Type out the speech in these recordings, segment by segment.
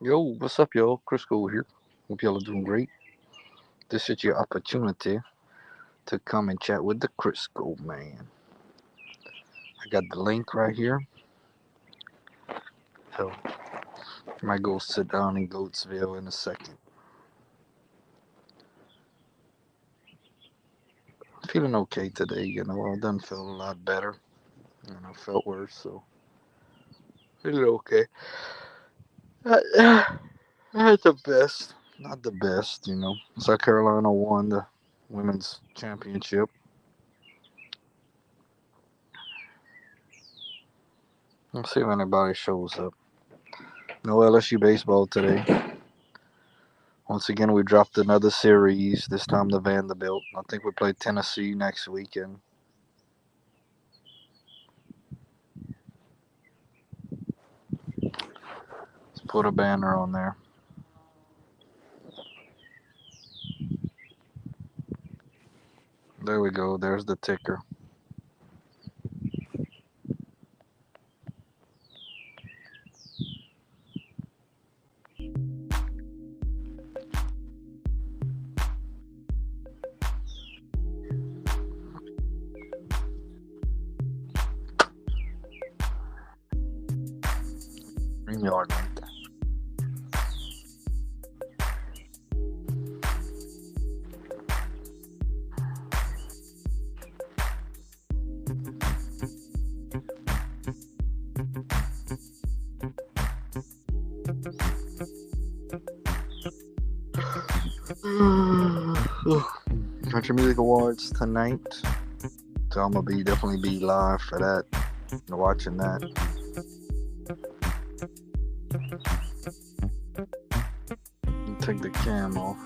Yo, what's up, y'all? Crisco here. Hope y'all are doing great. This is your opportunity to come and chat with the Crisco man. I got the link right here. So I might go sit down in Goatsville in a second. Feeling okay today, I done felt a lot better. Felt worse, so feeling okay. Not the best. Not the best. South Carolina won the women's championship. Let's see if anybody shows up. No LSU baseball today. Once again, we dropped another series, this time the Vanderbilt. I think we play Tennessee next weekend. Let's put a banner on there. There we go. There's the ticker. Green yard right there. Country Music Awards tonight. So I'm gonna definitely be live for that. Watching that. Take the cam off.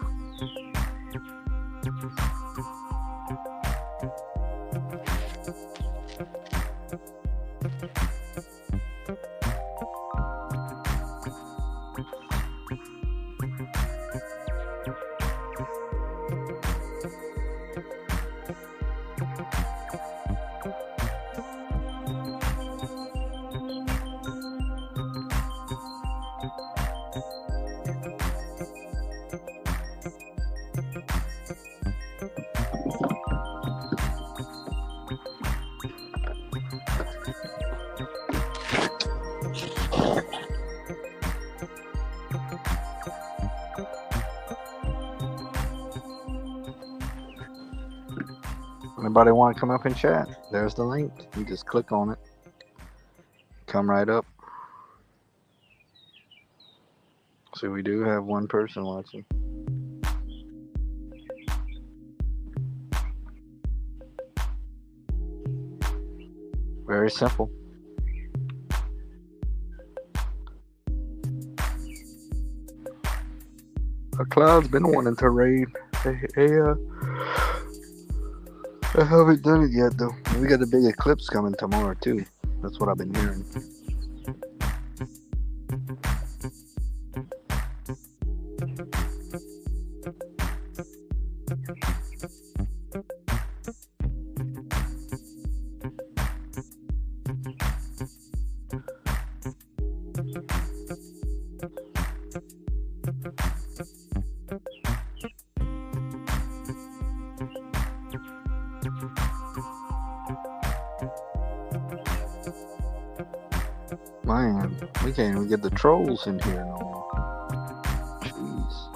Anybody want to come up and chat? There's the link. You just click on it. Come right up. So we do have one person watching. Very simple. A cloud's been wanting to raid. I haven't done it yet though. We got a big eclipse coming tomorrow too. That's what I've been hearing. Man, we can't even get the trolls in here no more. Jeez.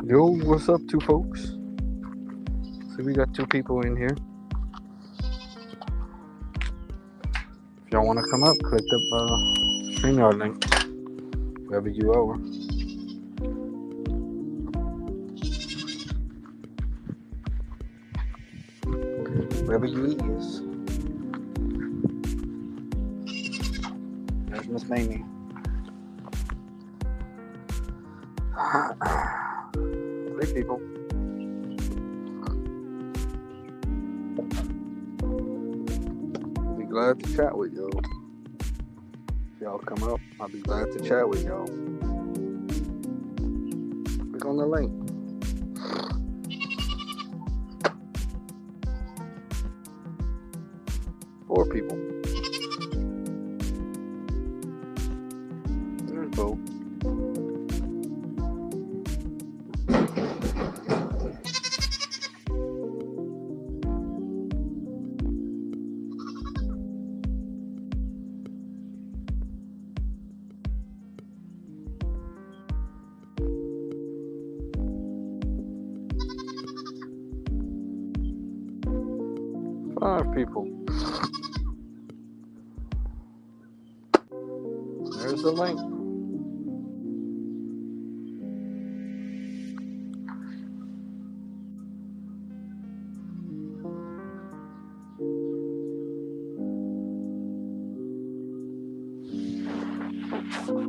Yo, what's up, two folks? So we got two people in here. If y'all want to come up, click the StreamYard link. Wherever you are. Wherever you is. There's Miss Mamie. Hey, people. I'll be glad to chat with y'all. If y'all come up, I'll be glad to chat with y'all. Click on the link. Four people. There's Bo. Five people. There's the link. Country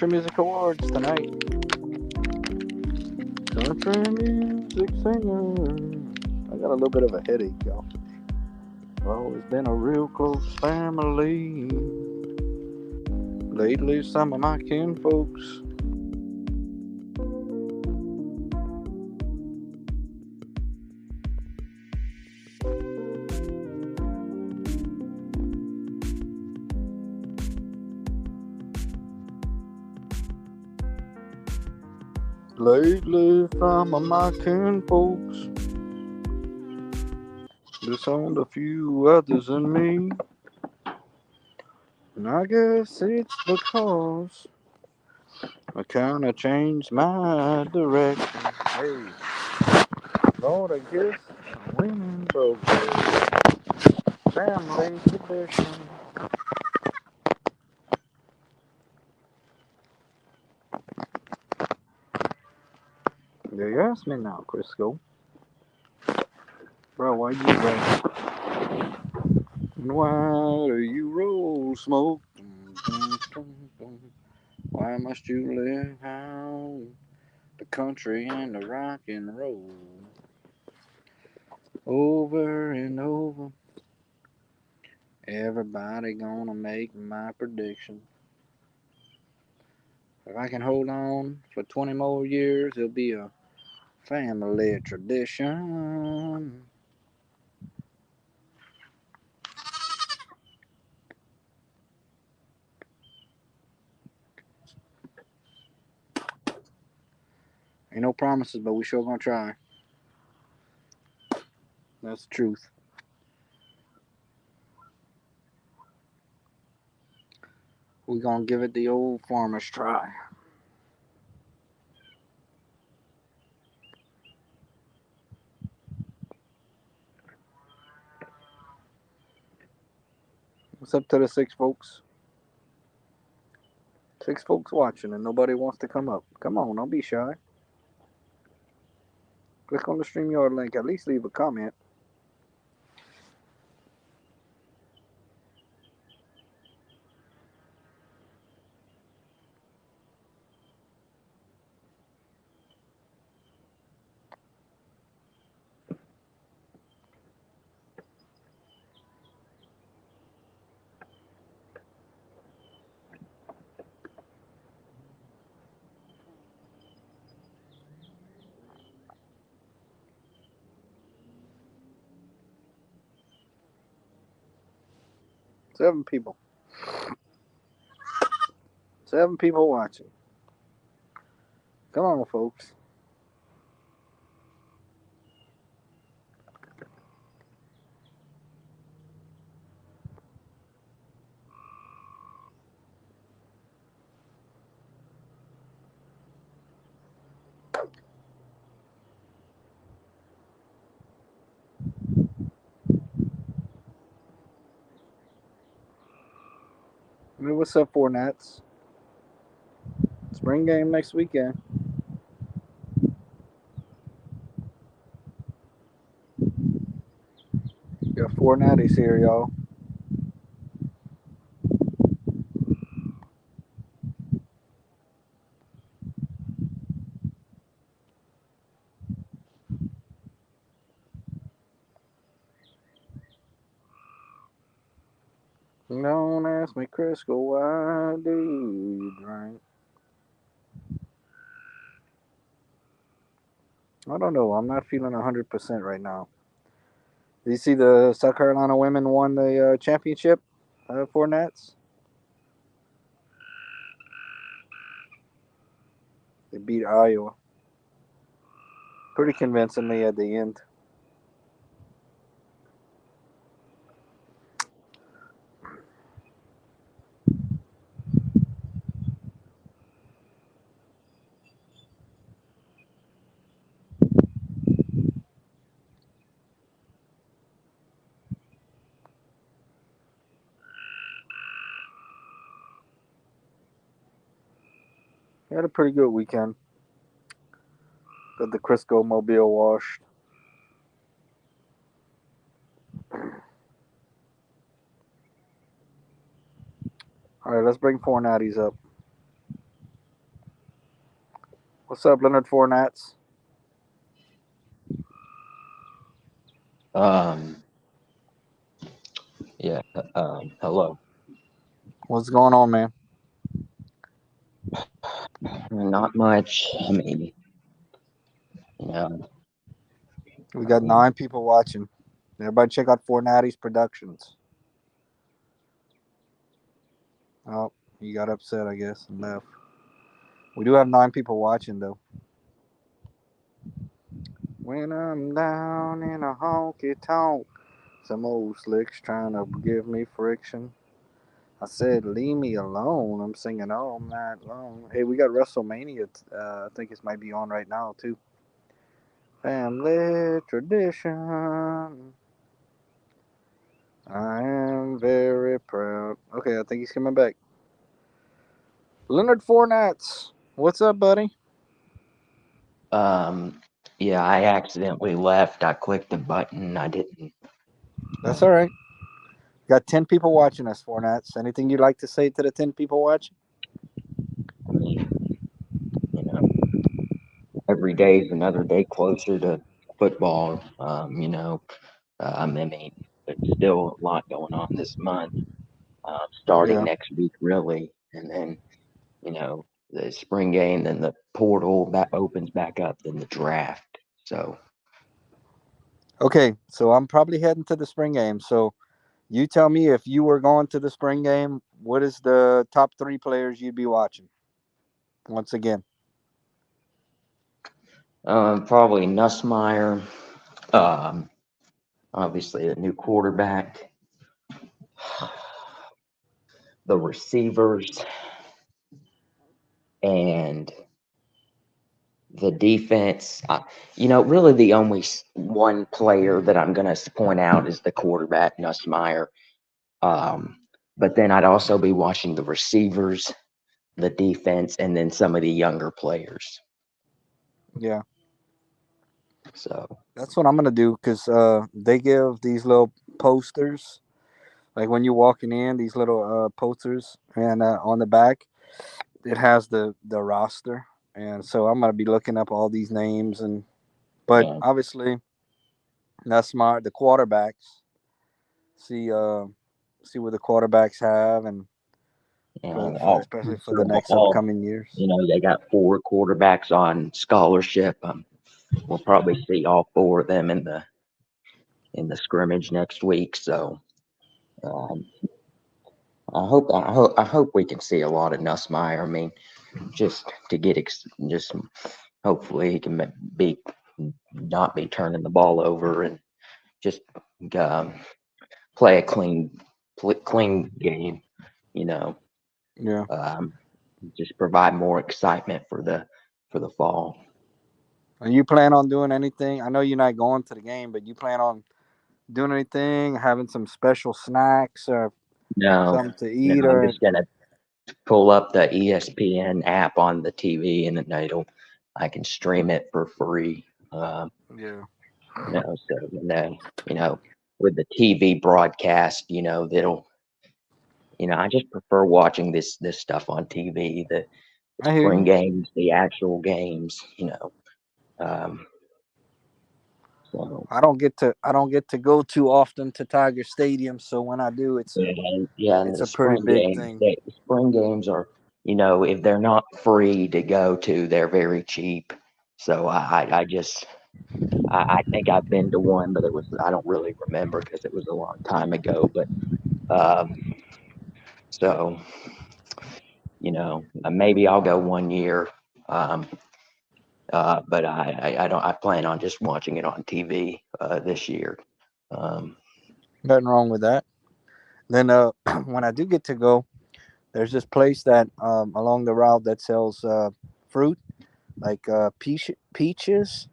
Music Awards tonight. Country music singer. I got a little bit of a headache, y'all. I've always been a real close family. Lately, some of my kinfolks. Lately, some of my kinfolks disowned a few others than me. And I guess it's because I kinda changed my direction. Hey, Lord, I guess women broke their family tradition. You ask me now, Crisco. Bro, why you roll? And why do you roll smoke? Why must you live out the country and the rock and roll? Over and over, everybody gonna make my prediction. If I can hold on for 20 more years, it'll be a family tradition. Ain't no promises, but we sure gonna try. That's the truth. We gonna give it the old farmer's try. What's up to the 6 folks? 6 folks watching and nobody wants to come up. Come on, don't be shy. Click on the StreamYard link. At least leave a comment. Seven people. 7 people watching. Come on, folks. I mean, what's up, 4 Nats? Spring game next weekend. Got 4 Natties here, y'all. Don't ask me, Crisco, why do you drink? I don't know. I'm not feeling 100% right now. Did you see the South Carolina women won the championship? 4 Nats. They beat Iowa pretty convincingly at the end. They had a pretty good weekend. Got the Crisco mobile washed. All right, let's bring Fornatties up. What's up, Leonard Fornats? Um, yeah, hello. What's going on, man? Not much. I mean, you know, We got um, 9 people watching. Everybody check out Fornatties Productions. Oh, he got upset, I guess, and left. We do have 9 people watching, though. When I'm down in a honky tonk, some old slick's trying to give me friction. I said, leave me alone. I'm singing all night long. Hey, we got WrestleMania. I think it might be on right now, too. Family tradition. I am very proud. Okay, I think he's coming back. Leonard Fournette. What's up, buddy? um, yeah, I accidentally left. I clicked the button. I didn't. That's all right. Got 10 people watching us, Fournette. Anything you'd like to say to the 10 people watching? I mean, you know, every day is another day closer to football. I mean, there's still a lot going on this month. Starting Yeah. next week, really, and then the spring game, then the portal that opens back up, then the draft. So Okay, so I'm probably heading to the spring game. So you tell me if you were going to the spring game, what is the top 3 players you'd be watching? Once again. probably Nussmeyer, um, obviously a new quarterback, the receivers, and the defense. Really the only one player that I'm going to point out is the quarterback, Nussmeyer. Um, but then I'd also be watching the receivers, the defense, and then some of the younger players. Yeah. So That's what I'm going to do because they give these little posters. Like when you're walking in, these little posters, and on the back, it has the roster. And so I'm going to be looking up all these names. But yeah, obviously, that's smart. The quarterbacks, see see what the quarterbacks have, and for especially for the so next all upcoming years. they got four quarterbacks on scholarship. We'll probably see all four of them in the scrimmage next week. So um, I hope we can see a lot of Nussmeyer. I mean, just to get just hopefully he can be not be turning the ball over and just um, play a clean game. You know, Yeah. um, just provide more excitement for the fall. And you plan on doing anything? I know you're not going to the game, but you plan on doing anything, having some special snacks or No, something to no, eat, I'm or just gonna pull up the ESPN app on the TV, and then I can stream it for free. yeah, So with the TV broadcast, I just prefer watching this stuff on TV, the I hear spring you. games, the actual games. Um, so I don't get to go too often to Tiger Stadium, so when I do, yeah, and it's the a pretty spring big games, thing. the spring games are, if they're not free to go to, they're very cheap. So I just I think I've been to one, but I don't really remember because it was a long time ago. But um, so maybe I'll go one year. Um, but I don't. I plan on just watching it on TV this year. Um, Nothing wrong with that. Then when I do get to go, there's this place that along the route that sells fruit like peaches,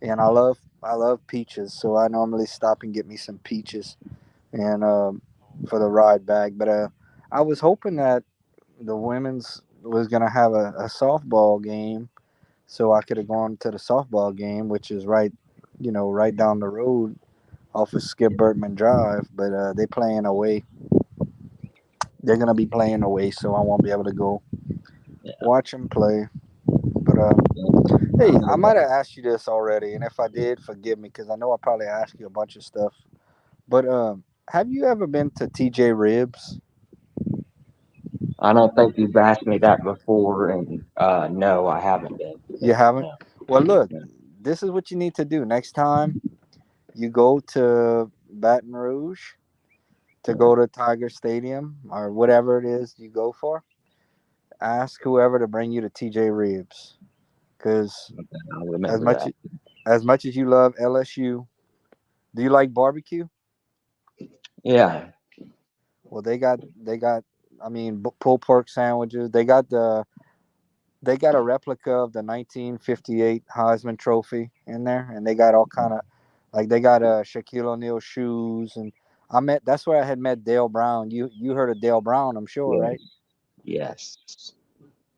and I love peaches, so I normally stop and get me some peaches and for the ride back. But I was hoping that the women's was gonna have a softball game, so I could have gone to the softball game, which is right down the road off of Skip Bertman Drive. But they playing away. they're gonna be playing away, so I won't be able to go Yeah, watch them play. But yeah, hey, I'm I the might have one. asked you this already, and if I did, forgive me because I know I probably asked you a bunch of stuff. But have you ever been to TJ Ribs? I don't think you've asked me that before, and no, I haven't been. You haven't? No, Well, look, no, this is what you need to do next time you go to Baton Rouge to no. go to Tiger Stadium or whatever it is you go for. Ask whoever to bring you to TJ Ribs because Okay, I'll as remember much that. as much as you love LSU, do you like barbecue? Yeah, Well, they got I mean pulled pork sandwiches. They got a replica of the 1958 Heisman Trophy in there, and they got all kind of like they got Shaquille O'Neal shoes, and that's where I had met Dale Brown. You heard of Dale Brown, I'm sure, right? yes, yes.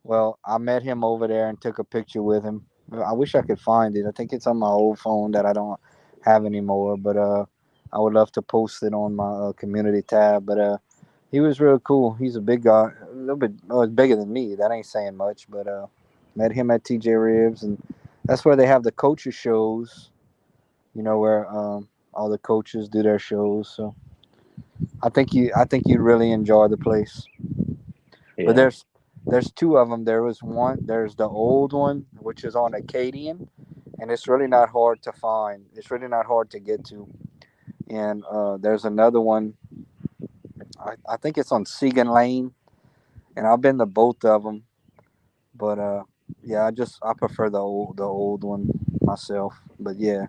Well, I met him over there and took a picture with him. I wish I could find it. I think it's on my old phone that I don't have anymore, but I would love to post it on my community tab. But he was real cool. He's a big guy, a little bit bigger than me. That ain't saying much, but met him at TJ Ribs, and that's where they have the coaches shows. You know where all the coaches do their shows. So I think you really enjoy the place. But Yeah, there's two of them. There's the old one, which is on Acadian, and it's really not hard to find. It's really not hard to get to. And there's another one. I think it's on Segan Lane, and I've been to both of them. But yeah, I prefer the old one myself. But yeah,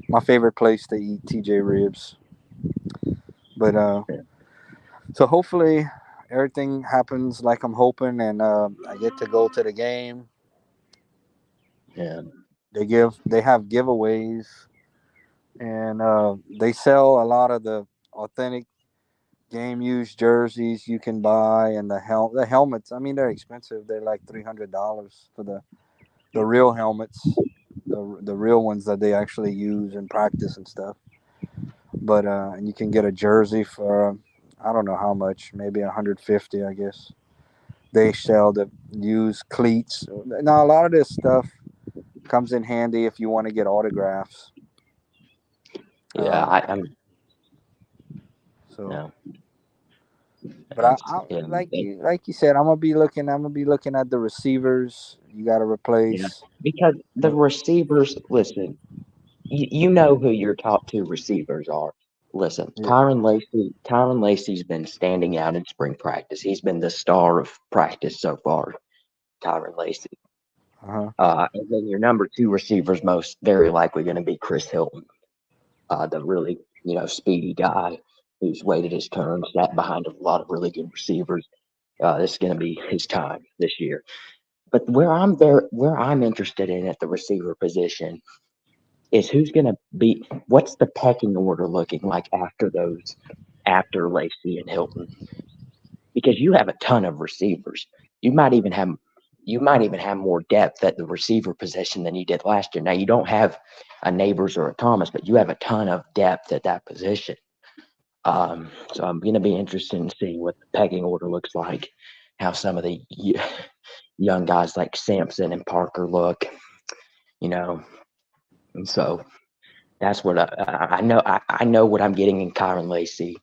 my favorite place to eat TJ Ribs. But yeah, so hopefully everything happens like I'm hoping, and I get to go to the game. yeah, They have giveaways, and they sell a lot of the authentic game used jerseys you can buy, and the helmets. I mean, they're expensive. They're like $300 for the real helmets, the real ones that they actually use in practice and stuff. But and you can get a jersey for I don't know how much, maybe 150, I guess. They sell the used cleats. Now a lot of this stuff comes in handy if you want to get autographs. yeah. Um, I'm so no, But that's I yeah, like you said, I'm gonna be looking at the receivers. You got to yeah. replace. Because the receivers, listen, you know who your top two receivers are. Listen, Yeah. Tyron Lacey's been standing out in spring practice. He's been the star of practice so far, Tyron Lacey. Uh huh. And then your number two receiver is most very likely going to be Chris Hilton, the really speedy guy who's waited his turn, sat behind a lot of really good receivers. This is going to be his time this year. But where I'm interested in at the receiver position is who's going to be what's the pecking order looking like after Lacey and Hilton, because you have a ton of receivers. You might even have you might even have more depth at the receiver position than you did last year. Now you don't have a Neighbors or a Thomas, but you have a ton of depth at that position. So I'm going to be interested in seeing what the pecking order looks like, how some of the young guys like Sampson and Parker look, you know. And so that's what I know. I know what I'm getting in Kyron Lacey.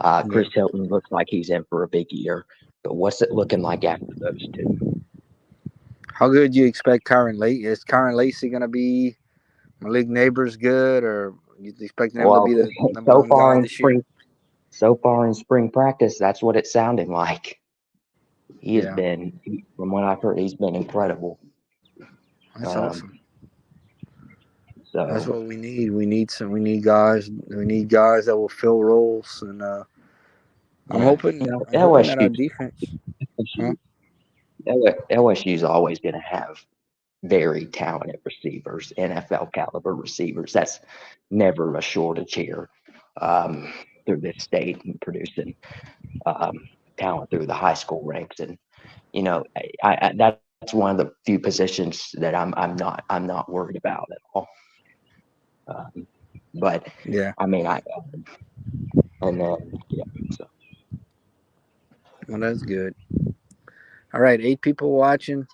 Yeah. Chris Hilton looks like he's in for a big year, but what's it looking like after those two? How good do you expect Kyron Lacey? Is Kyron Lacey gonna be Malik Neighbors good, or you expecting him to be Well, the number so one far guy in this year? spring practice, that's what it's sounding like. He has Yeah, been, from what I've heard, he's been incredible. that's Um, awesome. That's so what we need. We need some. We need guys. We need guys that will fill roles, and I'm yeah, hoping. I'm hoping that our LSU, defense. Huh? LSU's always going to have very talented receivers, NFL caliber receivers. That's never a shortage here through this state and producing um, talent through the high school ranks. And that's one of the few positions that I'm not worried about at all. Um, but Yeah. I mean, and then yeah, so. Well, that's good. All right, 8 people watching.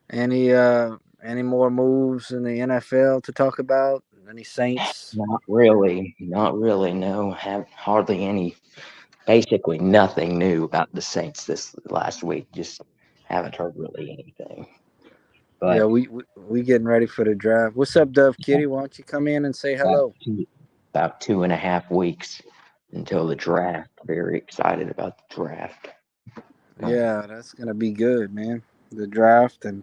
Any more moves in the NFL to talk about? Any Saints? Not really. Not really. No, have hardly any. Basically, nothing new about the Saints this last week. Just haven't heard really anything. Yeah, But we getting ready for the draft. What's up, Dove Kitty? Why don't you come in and say about hello? two, about 2.5 weeks until the draft. Very excited about the draft. Yeah, that's gonna be good, man. The draft and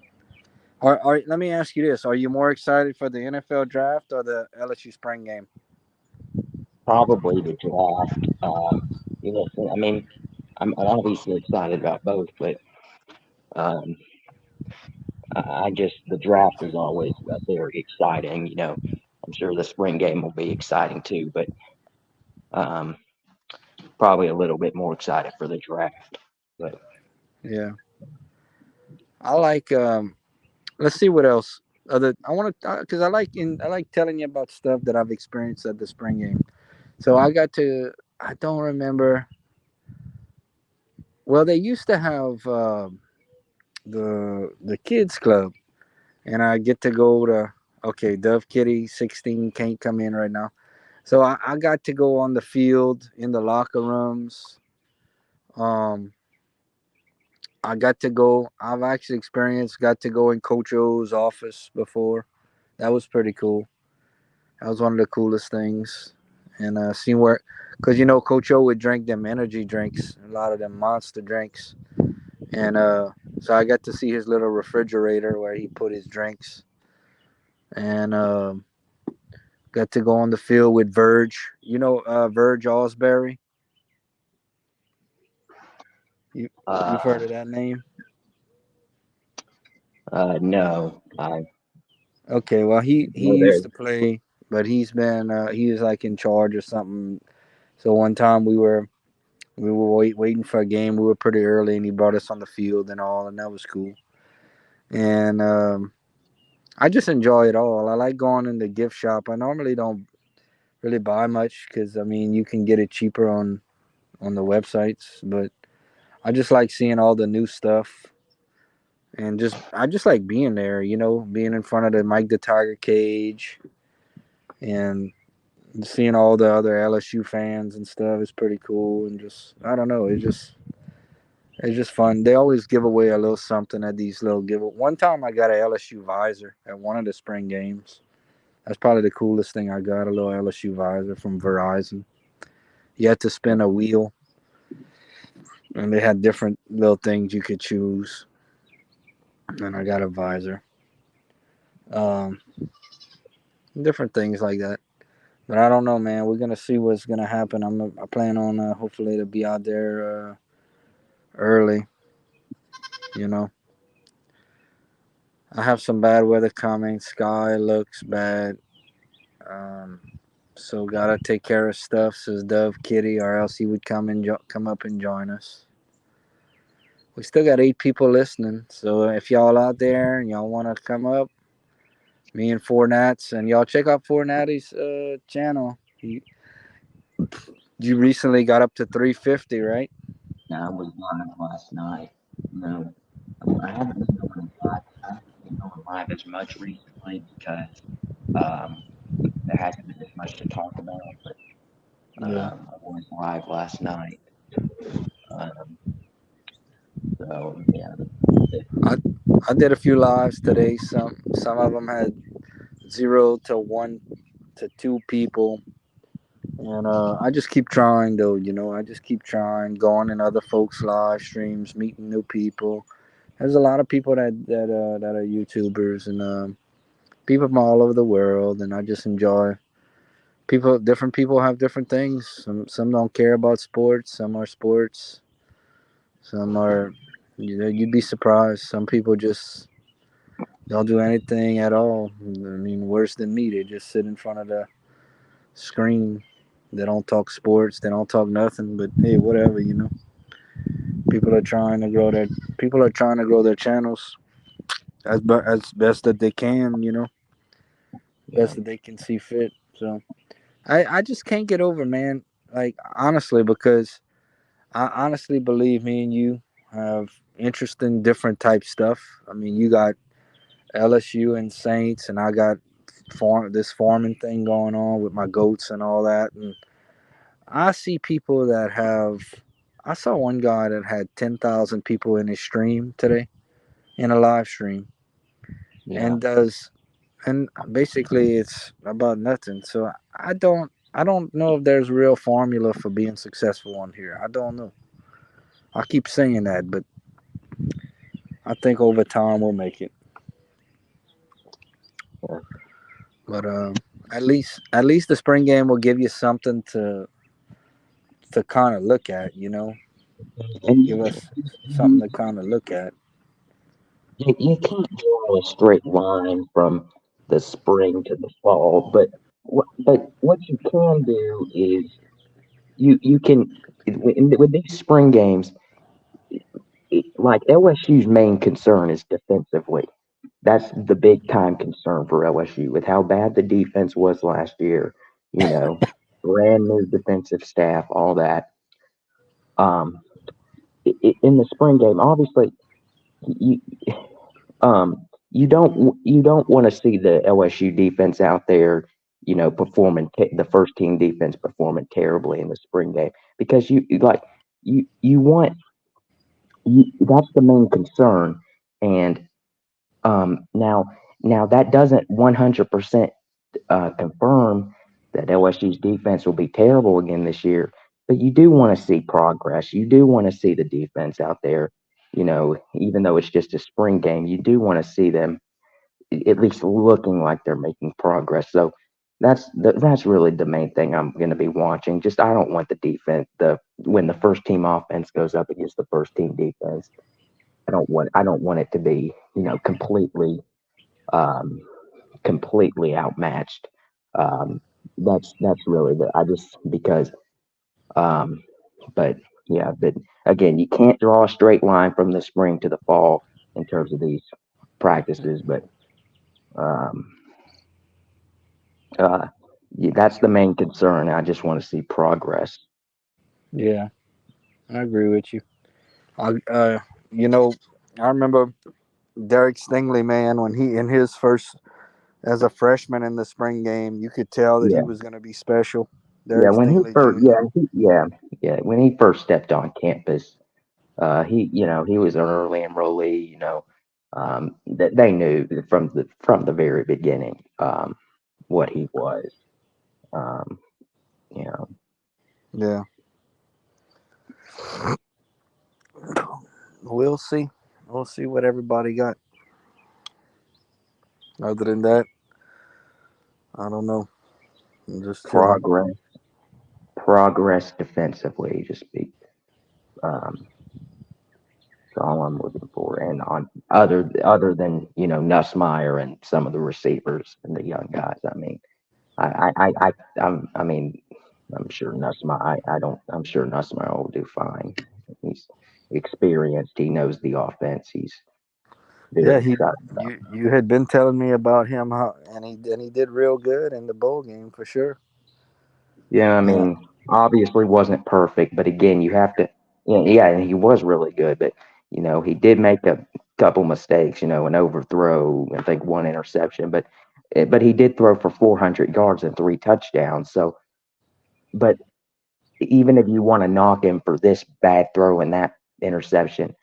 let me ask you this: Are you more excited for the NFL draft or the LSU spring game? Probably the draft. I mean, I'm obviously excited about both, but um, I just the draft is always very exciting. I'm sure the spring game will be exciting too, but um, probably a little bit more excited for the draft. But Yeah, I like. Let's see what else. Other, I want to because I like telling you about stuff that I've experienced at the spring game. So I got to. I don't remember. Well, they used to have the kids club, and I get to go to. Okay, Dove Kitty 16 can't come in right now. So I got to go on the field in the locker rooms. Um, I got to go. I've actually experienced. Got to go in Coach O's office before. That was pretty cool. That was one of the coolest things. And seeing where, because Coach O would drink them energy drinks, a lot of them monster drinks, and so I got to see his little refrigerator where he put his drinks, and got to go on the field with Verge. Verge Osbury. You you've uh, heard of that name? no, I Okay, well he know used there's to play, but he was like in charge or something. So one time we were waiting for a game. We were pretty early, and he brought us on the field and all, and that was cool. And I just enjoy it all. I like going in the gift shop. I normally don't really buy much because I mean you can get it cheaper on the websites, but I just like seeing all the new stuff and just I just like being there. Being in front of the Mike the Tiger cage and seeing all the other LSU fans and stuff is pretty cool. And just I don't know, it's just fun. They always give away a little something at these little give. One time I got a LSU visor at one of the spring games. That's probably the coolest thing I got. A little LSU visor from Verizon. You had to spin a wheel, and they had different little things you could choose. And I got a visor. Um, Different things like that. But I don't know, man. We're gonna see what's gonna happen. I plan on hopefully to be out there early. You know, I have some bad weather coming. Sky looks bad. Um, so gotta take care of stuff, says Dove Kitty, or else he would come up and join us. We still got 8 people listening, so if y'all out there and y'all want to come up, me and Four Nats, and y'all check out Four Natty's channel. You recently got up to 350, right? I was live last night. No, I haven't been going live. I haven't been going live as much recently because um, there hasn't been as much to talk about. But Yeah. I was live last night. Um, so yeah, I I did a few lives today. Some of them had 0 to 1 to 2 people, and I just keep trying though. I just keep trying, going in other folks' live streams, meeting new people. There's a lot of people that are YouTubers and people from all over the world, and I just enjoy people. Different people have different things. Some don't care about sports. Some are sports. Some are. You'd be surprised. Some people just don't do anything at all. I mean, worse than me. They just sit in front of the screen. They don't talk sports. They don't talk nothing. But hey, whatever. People are trying to grow their people are trying to grow their channels as best that they can. yeah, Best that they can see fit. So I just can't get over, man. Like honestly, because I honestly believe me and you have interesting different type stuff. I mean, you got LSU and Saints, and I got this farming thing going on with my goats and all that. And I see people that have. I saw one guy that had 10,000 people in his stream today in a live stream, Yeah. and does and basically it's about nothing. So I don't know if there's a real formula for being successful on here. I don't know. I keep saying that, but I think over time we'll make it. Yeah. But at least the spring game will give you something to kind of look at. And Give us something to kind of look at. you can't draw a straight line from the spring to the fall, but what you can do is you can with these spring games, like LSU's main concern is defensively. That's the big time concern for LSU with how bad the defense was last year. You know, brand new defensive staff, all that. Um, in the spring game, obviously, you you don't want to see the LSU defense out there, performing the first team defense performing terribly in the spring game because you want that's the main concern. And now that doesn't 100% confirm that LSU's defense will be terrible again this year, but you do want to see progress. You do want to see the defense out there. Even though it's just a spring game, you do want to see them at least looking like they're making progress. So that's really the main thing I'm going to be watching. Just I don't want the defense the when the first team offense goes up against the first team defense. I don't want it to be um, completely outmatched. Um, that's really the I just because um, but yeah, but again, you can't draw a straight line from the spring to the fall in terms of these practices, but um, uh, yeah, that's the main concern. I just want to see progress. Yeah, I agree with you. I you know I remember Derek Stingley, man, when he in his first as a freshman in the spring game, you could tell that he Yeah, was going to be special. yeah. Derek When he Stingley first, Jr. yeah, when he first stepped on campus, he was an early enrollee. That they knew from the very beginning what he was. Um, you know, Yeah, we'll see. We'll see what everybody got. Other than that, I don't know. I'm just chilling. progress, progress defensively, just be um, that's all I'm looking for. And on other than Nussmeyer and some of the receivers and the young guys. I mean, I mean, I'm sure Nussmeyer. I don't. I'm sure Nussmeyer will do fine. He's experienced. He knows the offense. He's Yeah, very he excited about. you had been telling me about him, how and he did real good in the bowl game for sure. Yeah, I Yeah, mean, obviously wasn't perfect, but again, you have to. Yeah, and he was really good, but he did make a couple mistakes. An overthrow, I think one interception, but he did throw for 400 yards and three touchdowns. So, but even if you want to knock him for this bad throw and that interception,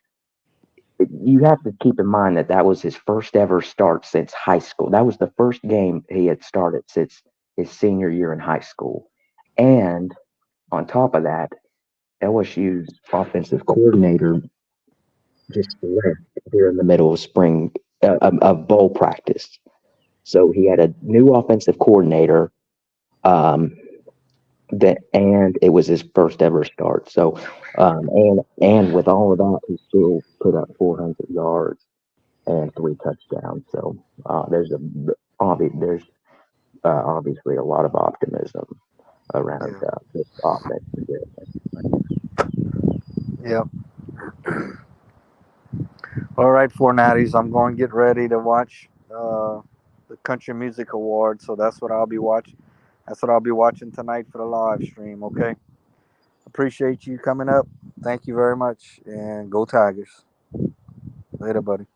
you have to keep in mind that that was his first ever start since high school. That was the first game he had started since his senior year in high school. And on top of that, LSU's offensive coordinator just left here in the middle of spring of bowl practice. So he had a new offensive coordinator um, and it was his first ever start. So and with all of that, he still put up 400 yards and three touchdowns. So there's obviously a lot of optimism around yeah, this offense. yeah. All right, Four Natties. I'm going to get ready to watch the Country Music Awards. So that's what I'll be watching. That's what I'll be watching tonight for the live stream. Okay. Appreciate you coming up. Thank you very much. And go Tigers. Later, buddy.